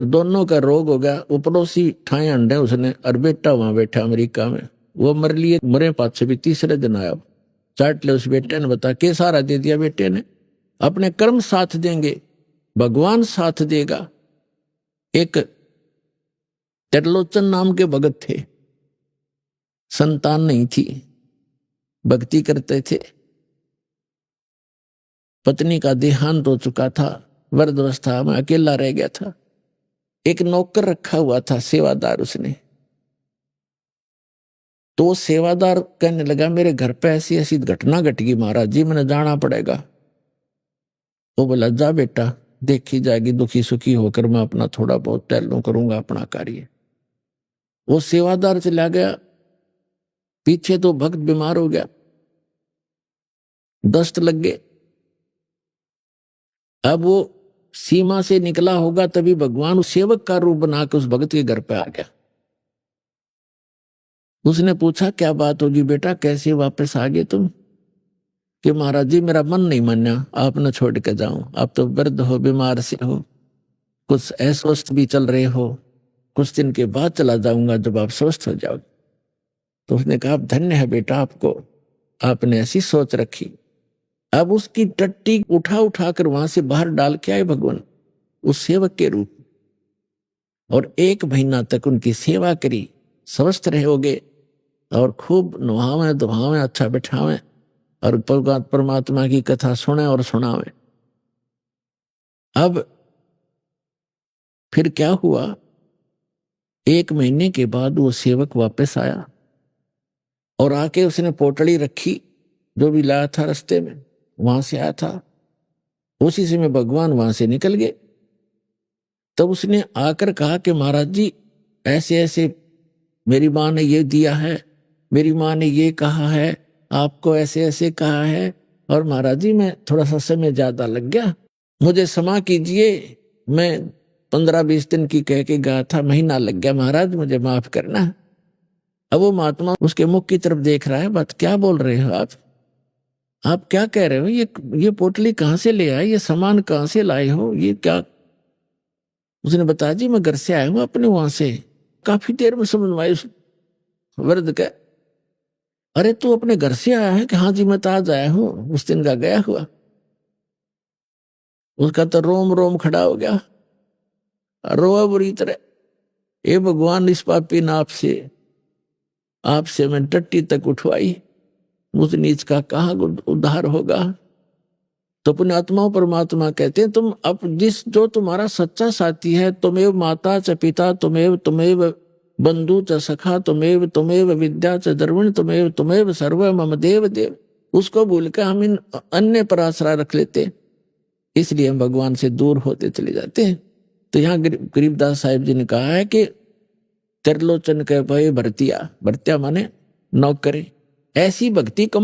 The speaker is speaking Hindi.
दोनों का रोग हो गया। वो पड़ोसी ठाए अंडे उसने, और बेटा वहां बैठा अमेरिका में, वो मर लिए, मरे पाछे भी तीसरे दिन आया, चाट ले उस बेटे ने। बता के सहारा दे दिया बेटे ने, अपने कर्म साथ देंगे, भगवान साथ देगा। एक त्रिलोचन नाम के भगत थे, संतान नहीं थी, भक्ति करते थे, पत्नी का देहांत हो चुका था, वृद्धावस्था में अकेला रह गया था। एक नौकर रखा हुआ था, सेवादार उसने। तो वो सेवादार कहने लगा मेरे घर पे ऐसी ऐसी घटना घट गई महाराज जी, मैंने जाना पड़ेगा। वो बोला जा बेटा, देखी जाएगी, दुखी सुखी होकर मैं अपना थोड़ा बहुत टहलूं करूंगा अपना कार्य। वो सेवादार चला गया, पीछे तो भक्त बीमार हो गया, दस्त लग गए। अब वो सीमा से निकला होगा तभी भगवान उस सेवक का रूप बना के उस भक्त के घर पे आ गया। उसने पूछा क्या बात होगी बेटा, कैसे वापस आ गए तुम? कि महाराज जी मेरा मन नहीं माना, आप न छोड़ के जाऊं, आप तो वृद्ध हो, बीमार से हो, कुछ अस्वस्थ भी चल रहे हो, कुछ दिन के बाद चला जाऊंगा जब आप स्वस्थ हो जाओगे। तो उसने कहा धन्य है बेटा आपको, आपने ऐसी सोच रखी। अब उसकी टट्टी उठा उठा कर वहां से बाहर डाल के आए भगवान उस सेवक के रूप, और 1 महीना तक उनकी सेवा करी। स्वस्थ रहोगे और खूब नुहावे दुहावे, अच्छा बिठावे, और परमात्मा की कथा सुने और सुनावे। अब फिर क्या हुआ, 1 महीने के बाद वो सेवक वापस आया और आके उसने पोटली रखी जो भी लाया था रास्ते में, वहां से आया था। उसी समय भगवान वहां से निकल गए। तब उसने आकर कहा कि महाराज जी ऐसे ऐसे मेरी माँ ने ये दिया है, मेरी माँ ने ये कहा है, आपको ऐसे ऐसे कहा है, और महाराज जी मैं थोड़ा सा समय ज्यादा लग गया, मुझे क्षमा कीजिए, मैं 15-20 दिन की कह के गया था, महीना लग गया महाराज, मुझे माफ करना। अब वो महात्मा उसके मुख की तरफ देख रहा है, बात क्या बोल रहे हो आप क्या कह रहे हो, ये पोटली कहाँ से ले आए, ये सामान कहाँ से लाए हो, ये क्या? उसने बताया जी मैं घर से आया हूं अपने वहां से। काफी देर में समझ में आई उस वृद्ध का, अरे तू अपने घर से आया है? कि हाँ जी मैं तो आज आया हूं, उस दिन का गया हुआ। उसका तो रोम रोम खड़ा हो गया, रोआ बुरी तरह। ए भगवान इस पापी नाप से आपसे मैं टट्टी तक उठवाई, उस नीच का कहाँ उद्धार होगा? तो पुण्यात्माओं परमात्मा कहते हैं तुम अब जिस जो तुम्हारा सच्चा साथी है, तुमेव माता च पिता, तुमेव बंधु च सखा, तुमेव विद्या च द्रविण, तुमेव सर्व मम देव देव, उसको भूल के हम इन अन्य पर आश्रय रख लेते हैं, इसलिए हम भगवान से दूर होते चले जाते हैं। तो यहाँ गरीबदास साहिब जी ने कहा है कि त्रिलोचन के भय भरतिया, भरतिया माने नौकरी, ऐसी भक्ति कम